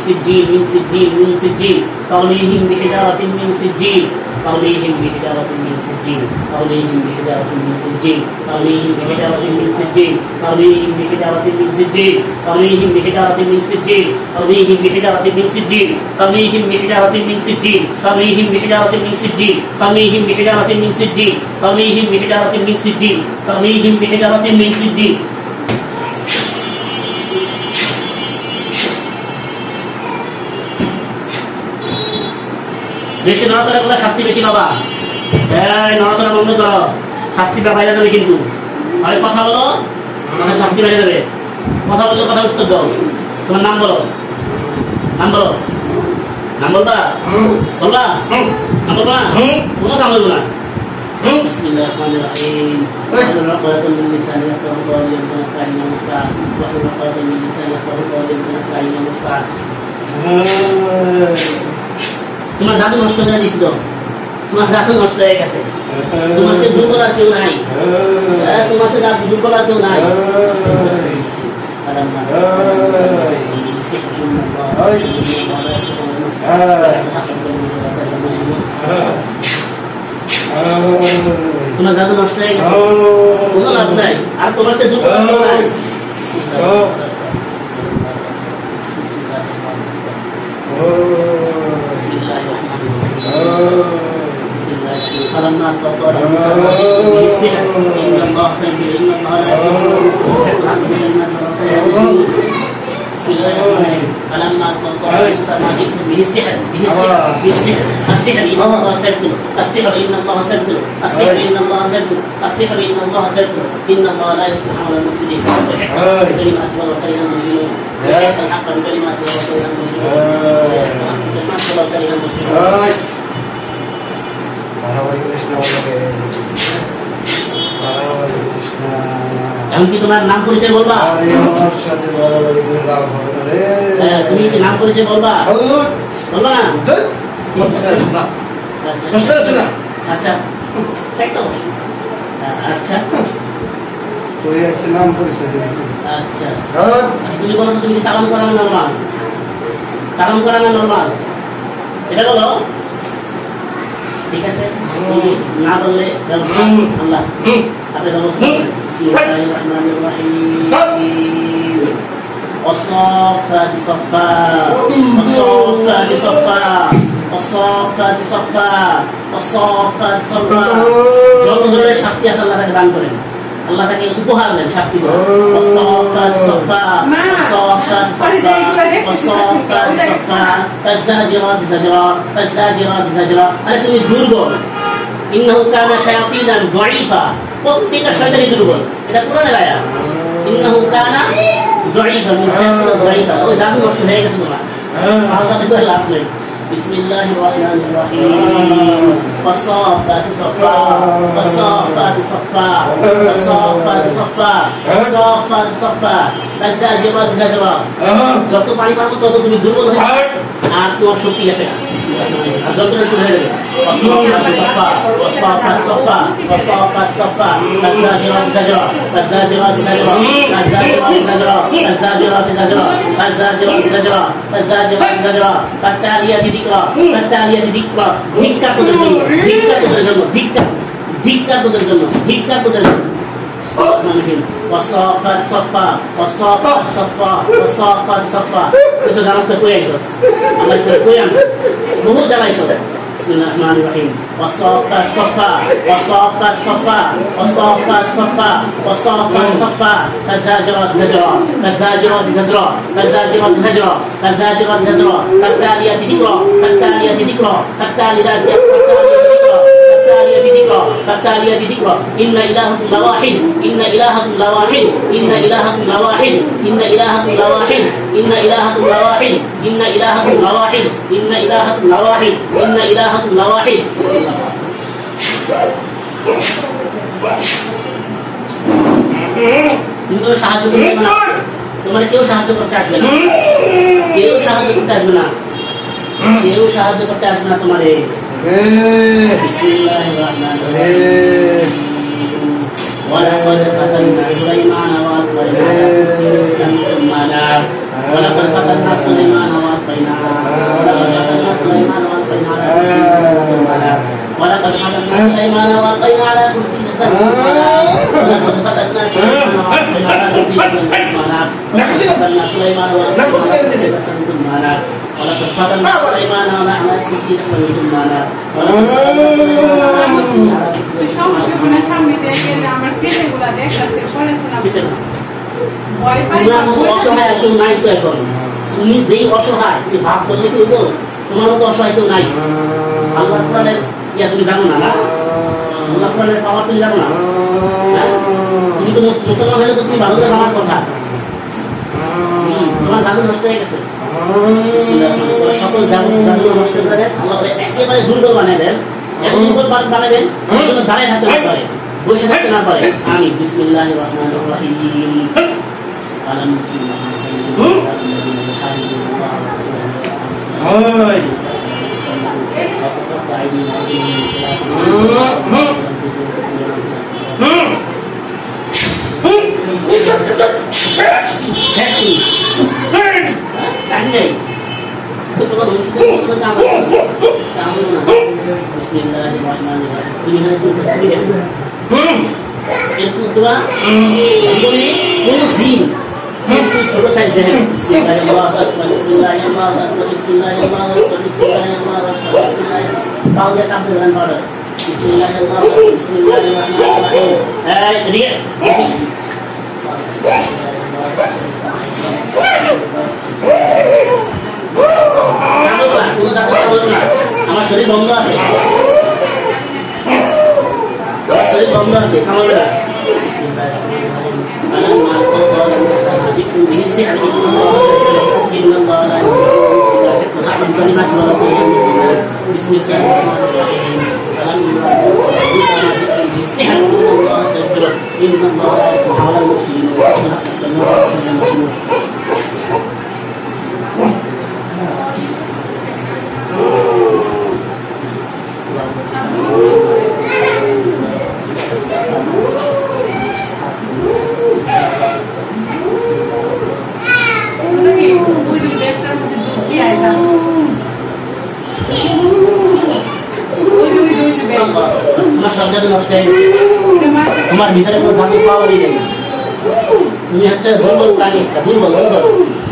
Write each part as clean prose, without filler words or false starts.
سجيل من سجيل من سجيل ترميهم بحجارة من سجيل ترميهم بحجارة من سجيل ترميهم بحجارة من سجيل ترميهم بحجارة من سجيل ترميهم بحجارة من سجيل ترميهم بحجارة من سجيل ترميهم بحجارة من سجيل ترميهم بحجارة من سجيل ترميهم بحجارة من سجيل ترميهم بحجارة من سجيل ترميهم بحجارة من سجيل ترميهم بحجارة من سجيل বেশি নড়াচড়া করলে শাস্তি বেশি পাবা। এই নড়াচড়া বন্ধ করো, শাস্তি বাইরে যাবে কিন্তু। হয় কথা বলো মানে শাস্তি বাইরে যাবে, কথা বললে কথা উত্তর দাও। তোমার নাম বলো, নাম বলো, নাম বলবা, বলবা, নাম বলবা না, কোনো নাম বলবো না। বিসমিল্লাহির রহমানির রহিম ওয়াহলুল উকদাতাম মিন লিসানি ইয়াফকাহু কওলি ওয়াস্তাঈন মুস্তাআন ওয়াহলুল উকদাতাম মিন লিসানি ইয়াফকাহু কওলি ওয়াস্তাঈন মুস্তাআন। তোমার জাদু নষ্ট করে দিছিল, তোমার জাদু নষ্ট হয়ে গেছে, তোমার সে দুর্বল আর কেউ নাই, তোমার সে দুর্বল আর কেউ নাই। তোমার জাদু নষ্ট হয়ে গেছে, কোনো লাভ নাই, আর তোমার সে দুর্বল আর কেউ নাই। فلما قضى موسى بالسحر إن الله سيبدل إن الله لا يسمع بسم الله الرحمن الرحيم فلما قضى موسى ما جئتم به السحر السحر إن الله سيبدل السحر إن الله سيبدل السحر إن الله سيبدل السحر إن الله سيبدل إن الله لا يصلح عمل المفسدين ويحق بكلمات الله وكره المجرمون ويحق الحق بكلمات الله وكره المجرمون ويحق الحق بكلمات الله وكره المجرمون। এখন কি তোমার নাম পরিচয় বলবা? তুমি কি নাম পরিচয় বলবা? বলবা না? আচ্ছা আচ্ছা নাম পরিচয় আচ্ছা তুমি বলো তো, তুমি কি চালান করা না নরমাল? চালান করা না নরমাল এটা বলো, ঠিক আছে? না বললে ব্যবস্থা আল্লাহ আপনি ব্যবস্থা করেন। বিসমিল্লাহির রহমানির রহিম والصافات صفا والصافات صفا والصافات صفا والصافات صفا। যত ধরনের শাস্তি আছে আল্লাহ তাকে দান করেন, আল্লাহ তাকে উপহার দেন শাস্তি দেন। والصافات صفا والصافات صفا والصافات صفا فالزاجرات زجرا فالزاجرات زجرا। আরে তুমি দুর্বল, ইন্নাহু কানা শায়াতিনান যায়ীফা, প্রত্যেকটা শয়তানি দুর্বল, এটা কোরআনের আয়াত। ইন্নাহু কানা যায়ীফা মিন শায়াতিন যায়ীফা, ওই জাদু নষ্ট হয়ে গেছে তোমার, আল্লাহ তাকে লাভ নেই। বিসমিল্লাহির রহমানির রহিম والصافات صفا والصافات صفا والصافات صفا والصافات صفا فالزاجرات زجرا। যত পানি পাবো তত তুমি দুর্বল হয়ে যাবে, আর তোমার শক্তি আছে না। আর যন্ত্রণা শুরু হয়ে যাবে। والصافات صفا والصافات صفا والصافات صفا فالزاجرات زجرا فالزاجرات زجرا فالزاجرات زجرا فالزاجرات زجرا فالزاجرات زجرا فالزاجرات زجرا فالتاليات ذكرا فالتاليات ذكرا। ধিক্কার তোদের জন্য, ধিক্কার তোদের জন্য, ধিক্কার, ধিক্কার তোদের জন্য, ধিক্কার তোদের জন্য। والصافات صفا والصافات صفا والصافات صفا। তুই তো জানাস না কই আইছস, আল্লাহ তোরে কই আনছ, বহুত জানাইছস। বিসমিল্লাহির রহমানির রহিম والصافات صفا والصافات صفا والصافات صفا والصافات صفا فالزاجرات زجرا فالزاجرات زجرا فالزاجرات زجرا فالزاجرات زجرا فالتاليات ذكرا فالتاليات ذكرا فالتاليات ذكرا فالتاليات ذكرا إن إلهكم لواحد إن إلهكم لواحد إن إلهكم لواحد إن إلهكم لواحد إن إلهكم لواحد إن إلهكم لواحد إن إلهكم لواحد إن إلهكم لواحد। তুমি তো সাহায্য করবে না, তোমার কেউ সাহায্য করতে আসবে না, কেউ সাহায্য করতে আসবে না, কেউ সাহায্য করতে আসবে না তোমারে। বিসমিল্লাহির রহমানির রহিম ولقد فتنا سليمان وألقينا له سجدا ثم نام ولقد فتنا سليمان وألقينا সুলাইমান ওয়া মানা ولقد فتنا سليمان ونحن نسي سليمان মানা সমস্যা সামনে দেখে আমার ছেলেগুলা দেখতেছে পড়াশোনা অসহায় কেউ নাই তো এখন তুমি যেই অসহায় তুমি ভাব করলে কি হইতো তোমার মতো অসহায় কেউ নাই আল্লাহ কোরআনের ইয়া তুমি জানো না না আল্লাহ কোরআনের পাওয়ার তুমি জানো না তুমি তো মুসলমান হলে তো তুমি ভালো করে আমার কথা তোমার জাদু নষ্ট হয়ে গেছে সকল জাদু নষ্ট করে দেন আল্লাহ একেবারে দুর্বল বানিয়ে দেন এত দুর্বল বানিয়ে দেন দাঁড়ায় থাকতে না পারে বসে থাকতে না পারে আমি বিসমিল্লাহির রহমানির রহিম আলাম ছোট সাইজ দেখেন পাও দিয়ে চাপ দেবেন পাউডার আমার শরীর বন্ধ আছে কামাবে না তোমার ভিতরে কোনো জাদু পাওয়ারই নেই তুমি হচ্ছে দুর্বল প্রাণী একটা দুর্বল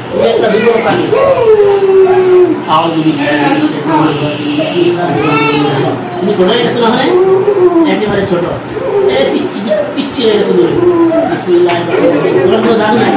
তুমি একটা দুর্বল প্রাণী তুমি ছোট হয়ে গেছো না মানে একেবারে ছোট পিচ্ছি পিচ্ছি হয়ে গেছো তুমি তোমার কোনো জাদু নাই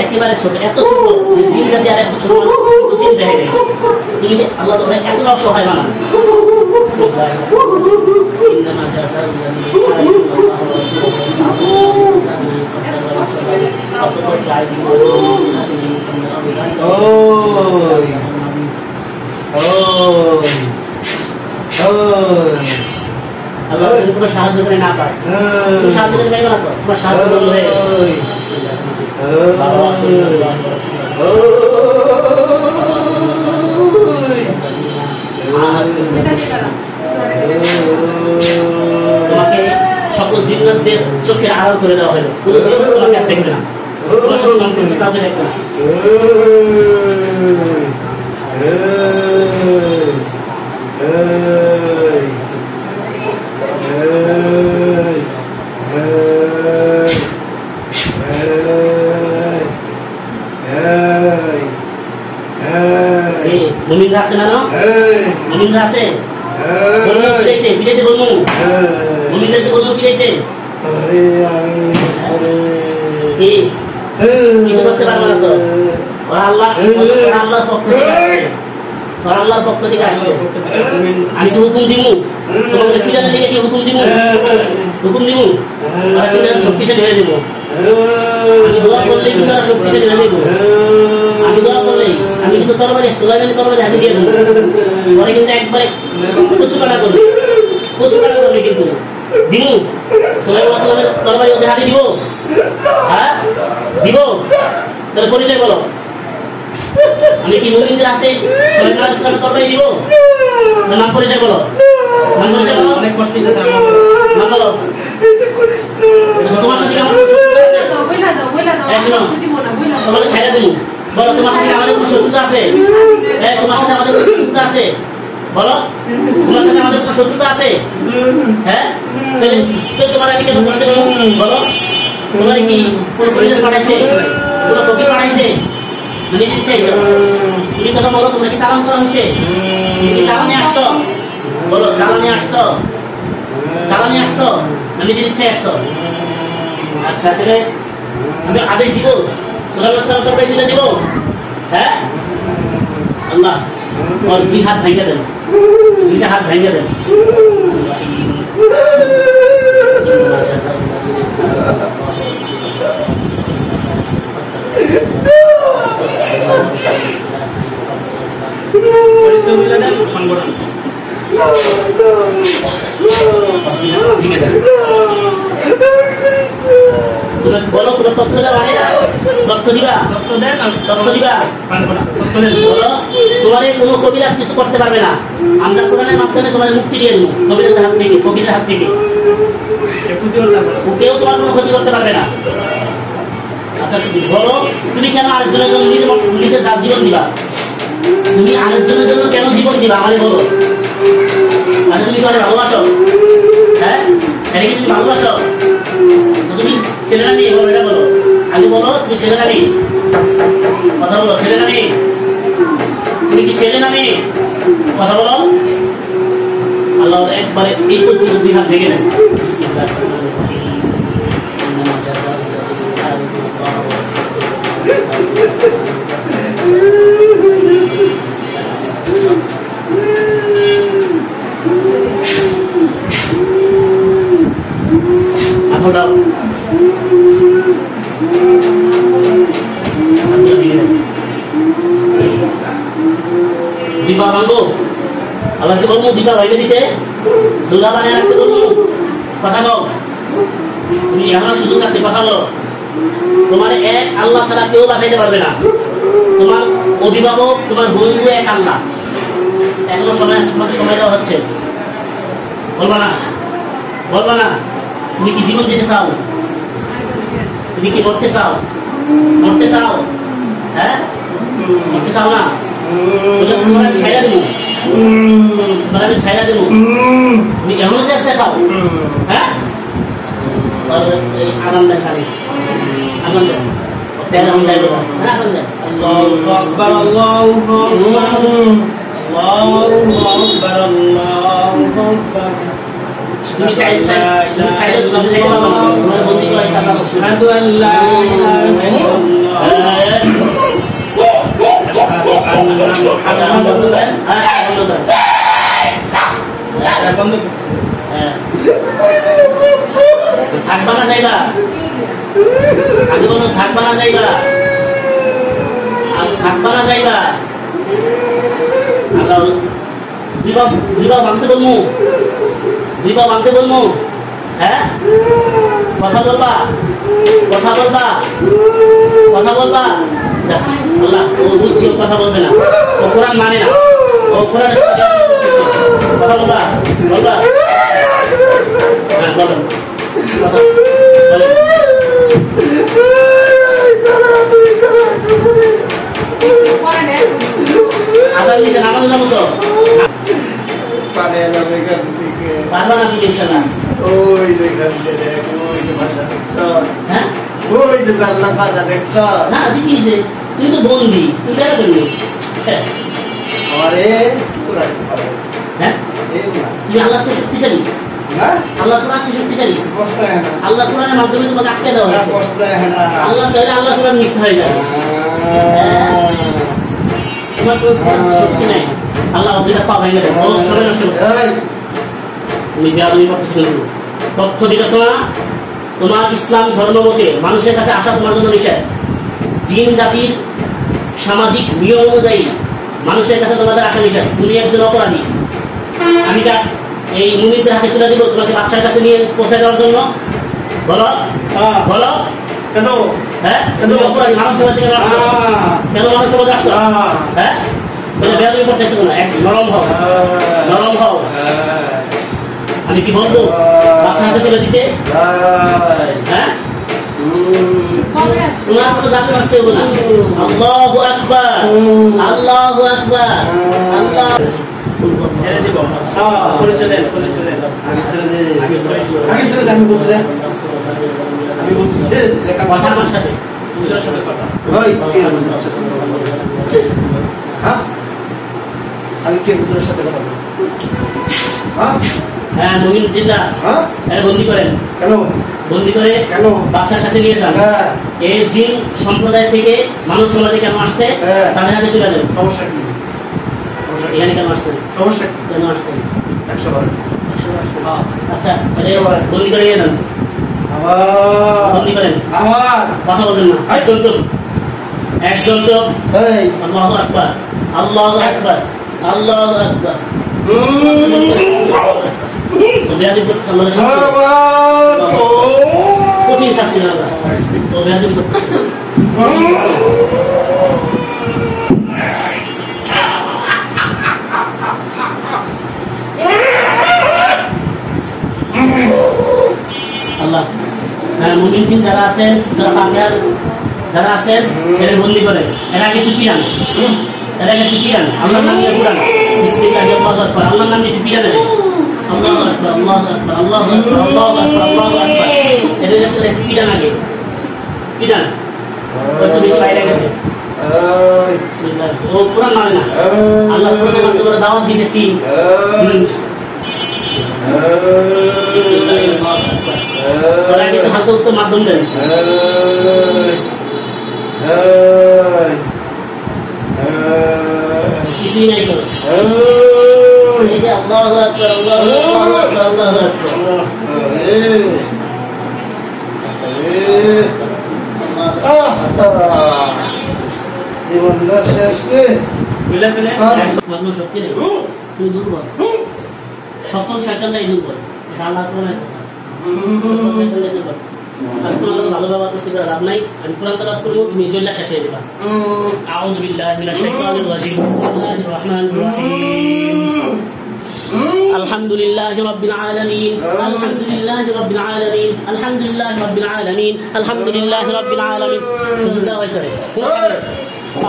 একেবারে ছোট এত ছোট জিন জাতি আর এত ছোট উচিত দেখে নেই তুমি আল্লাহ তোমার এত অসহায় বানান আল্লাহ যদি কোনো সাহায্য করে না পায় তুমি সাহায্য করে পাইবে না তো তোমার সাহায্য বন্ধ হয়ে গেছে তোমাকে সকল জিন্নাতদের চোখে আড়াল করে দেওয়া হলো কোনো জিন্নাত তোমাকে আর দেখবে না তোমার সব সম্পর্কে কাউকে দেখবে না মুমিনরা আছে না মুমিনরা আছে বলবো বিদাইতে বলবো মুমিনদেরকে বলবো বিদাইতে কিছু করতে পারবো না তো ওরা আল্লাহর পক্ষ থেকে আসছে ওরা আল্লাহর পক্ষ থেকে আসছে আমি কি হুকুম দিব তোমাদের কি জানা লেগে কি হুকুম দিব ওরা কিন্তু শক্তিশালী হয়ে দেবো আমি দোয়া করলে কিন্তু ওরা শক্তিশালী হয়ে দেবো আমি দোয়া করলেই আমি কিন্তু তরবারি সুলাইমানের তরবারি হাতে দিয়ে দেবো পরে কিন্তু একবারে কচুকাটা করবে কিন্তু দিব সুলাইমান আসলামের তরবারি ওদের হাতে দিব হ্যাঁ দিব তাহলে পরিচয় বলো আমি কি মুমিনদের হাতে সুলাইমান আসলামের তরবারি দিব নাম পরিচয় বলো অনেক কষ্ট না বলো তোমার সাথে আমার বইলা দাও দিব না বইলা দাও তোমাকে ছেড়ে দেবো বলো তোমার সাথে আমাদের কোনো শত্রুতা আছে তোমার সাথে আমাদের কোনো শত্রুতা আছে বলো তোমার সাথে আমাদের কোনো শত্রুতা আছে হ্যাঁ তোমার আমি কেন প্রশ্ন দেবো বলো তোমার কি কোনো পরিবেশ পাঠাইছে কোনো ফকির পাঠাইছে মানে নিজের ইচ্ছা হিসাবে তুমি কথা বলো তোমরা কি চালান করা হয়েছে তুমি কি চালানে আসছো বলো চালানে আসছো না নিজের ইচ্ছায় আসছো আচ্ছা তাহলে আমি আদেশ দিব সালাম তরকারি তুলে দিব হ্যাঁ আল্লাহ और 2 हाथ भांगे देन 2 हाथ भांगे देन बोलो तुम्हें तथ्य दिबा बोलो तुम्हारे কোনো কবিরাজ কিছু করতে পারবে না আমরা কোরআনের মাধ্যমে তোমার মুক্তি দিয়ে দেব কবিরাজের হাত থেকে ফকিরের হাত থেকে কেউ তোমার কোনো ক্ষতি করতে পারবে না আচ্ছা বলো তুমি কেন আরেকজনের জন্য নিজের জীবন দিবা তুমি আরেকজনের জন্য কেন জীবন দিবা আমাকে বলো আচ্ছা তুমি তোমার ভালোবাসো হ্যাঁ এটা কি তুমি ভালোবাসো তুমি ছেলে না মেয়ে বলো এটা বলো আগে বলো তুমি ছেলে না মেয়ে কথা বলো ছেলে না মেয়ে তুমি কি ছেলে না মেয়ে কথা বলো আল্লাহ একবারে এই পর্যন্ত 2 হাত ভেঙে দেন Hold up. দিবা ভাঙবো আল্লাহকে বলবো দিবা ভাইকে দিতে দুলা বানিয়ে রাখতে বলবো কথা বল তুমি এখনো সুযোগ আছে কথা বলো তোমার এক আল্লাহ ছাড়া কেউ বাঁচাইতে পারবে না তোমার অভিভাবক তোমার বন্ধু এক আল্লাহ এখনো সময় আছে তোমাকে সময় দেওয়া হচ্ছে বলবা না তুমি কি জীবন দিতে চাও তুমি কি মরতে চাও হ্যাঁ মরতে চাও না তোমার আমি ছাইড়া দেবো তুমি এমন চেষ্টা খাও হ্যাঁ আজান দেয় খালি আজান দেয় তেমন যাইব হ্যাঁ আজান দেয় আল্লাহু আকবার আল্লাহু আকবার তুমি চাইলে সাইডে তুমি যাইতে পারবে না তোমার বন্ধু করে সাদা আশহাদু আল্লা ইলাহা ইল্লাল্লাহ থাকবা না যাইবা আগে বলো থাকবা না যাইবা আল্লাহ দুইবার ভাঙতে বলবো হ্যাঁ কথা বলবা আল্লাহ ও বুঝছি ও কথা বলবে না ও কোরআন মানে না ও কোরআন কথা বলবা হ্যাঁ বলো আবার নিচে নামানো যাবো তো পারবা না তুমি ইনশাআল্লাহ ওই যে গানটা দেখ ওই যে ভাষা দেখছ হ্যাঁ ওই যে জানলা ভাষা দেখছ না দেখিছে তুই তো বন্দি তুই কেন করবি আরে পুরা হ্যাঁ তুই আল্লাহ চেয়ে শক্তিশালী না আল্লাহ কোরআন চেয়ে শক্তিশালী কষ্ট হয় না আল্লাহ কোরআনের মাধ্যমে তোমাকে আটকে দেওয়া হয়েছে কষ্ট হয় না আল্লাহ তাহলে আল্লাহ কোরআন মিথ্যা হয়ে যাবে তোমার কোনো শক্তি নাই আল্লাহ ওদিকে পা ভেঙে দেয় ও সবাই নষ্ট করে তুমি বেয়াদবি করতেছ তথ্য দিতেছ না তোমার ইসলাম ধর্ম মতে মানুষের কাছে আসা তোমার জন্য নিষেধ জিন জাতির সামাজিক নিয়ম অনুযায়ী মানুষের কাছে তোমাদের আসা নিষেধ তুমি একজন অপরাধী আমি এই মুমিনদের হাতে তুলে দিব তোমাকে বাচ্চার কাছে নিয়ে পৌঁছে দেওয়ার জন্য বলো কেন হ্যাঁ তুমি অপরাধী মানব সমাজ থেকে আসছো কেন মানব সমাজে আসছো হ্যাঁ তুমি বেয়াদবি করতেছো না এক নরম হও আমি কি বলবো বাচ্চা হাতে তুলে দিতে? হ্যাঁ, কবে আসবে? তোমার কোনো জানতে পারতে হবে না। আল্লাহু আকবার, আল্লাহু আকবার, আল্লাহ। ছেড়ে দিব। করে চলেন, করে চলেন। আগে ছেড়ে দে। আগে ছেড়ে দে, আমি বলছি না? আমি বলছি ছেড়ে দে, দেখা কথা আমার সাথে। হুজুরের সাথে কথা। ওই, কে বলছে? হ্যাঁ? আমি কে হুজুরের সাথে কথা বলবো? হ্যাঁ? হ্যাঁ, মুমিন জিন্দা। হ্যাঁ? এর বন্দি করেন, কেন? বন্দি করে কেন? বাচ্চার কাছে নিয়ে যান। হ্যাঁ। এই জিন সম্প্রদায় থেকে মানব সমাজে কেন আসছে হ্যাঁ। তাদের হাতে তুলে দেন। সমস্যা কি? সমস্যা কি? এখানে কেন আসছেন? সমস্যা কি? কেন আসছেন? 100 বার। হ্যাঁ। আচ্ছা, তাহলে বন্দি করে নিয়ে যান। আবার বন্দি করেন, আবার কথা বলবেন না, একদম চুপ, একদম চুপ। এই আল্লাহু আকবার, আল্লাহু আকবার, আল্লাহু আকবার। তো বেয়াদবি করতেছে আল্লাহর সাথে। আবার কঠিন শাস্তি হবে। তো বেয়াদবি করতেছে। আল্লাহ, হ্যাঁ, মুমিন জিন যারা আছেন, সূরা ফাতিহার যারা আছেন, এরা বন্দি করে, এরা আগে টুপি আন, এরা আগে টুপি আন, আল্লাহর নাম নিয়ে পুরান, বিসমিল্লাহ, আল্লাহু আকবার, আল্লাহর নাম নিয়ে টুপি আন, আল্লাহু আকবার, আল্লাহু আকবার, আল্লাহু আকবার, আল্লাহু আকবার, আল্লাহু আকবার, এদের টুপি আন আগে, টুপি আন, ওই তো বেশি বাইরে গেছে। বিসমিল্লাহ, ও পুরান মানে না, আল্লাহ কোরআনে নাম করে দাওয়াত দিতেছি। বিসমিল্লাহ, আল্লাহু আকবার। ওরা কিন্তু হালকা উত্তর মাধ্যম দেন। কিছুই নাই তো। এই যে আল্লাহু আকবার, আল্লাহু আকবার, আল্লাহু আকবার। জীবনটা শেষ রে। বুঝলে পেলে? মানুষ শক্তি নেই, তুই দুর্বল। সকল শয়তানরাই দুর্বল, এটা আল্লাহ কোরআনের কথা। সকল শয়তানরাই দুর্বল। আর তোমার লোক ভালো ব্যবহার করতে গেলে লাভ নাই। আমি কোরআন তেলাওয়াত করব, তুমি জল্লা শেষ হয়ে যাবা। আউযু বিল্লাহি মিনাশ শাইতানির রাজিম। বিসমিল্লাহির রহমানির রহিম। আলহামদুলিল্লাহি রাব্বিল আলামিন, আলহামদুলিল্লাহি রাব্বিল আলামিন, আলহামদুলিল্লাহি রাব্বিল আলামিন, আলহামদুলিল্লাহি রাব্বিল আলামিন। সুজুদা হইছে রে।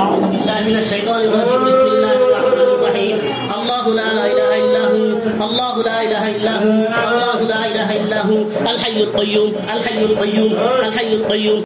আউযু বিল্লাহি মিনাশ শাইতানির রাজিম। বিসমিল্লাহির রহমানির রহিম। আল্লাহু লা ইলাহা ইল্লা হু, আল্লাহু লা ইলাহা ইল্লা হু, আল্লাহু লা ইলাহা ইল্লা হু, আল হাইয়ুল কাইয়্যুম, আল হাইয়ুল কাইয়্যুম, আল হাইয়ুল কাইয়্যুম।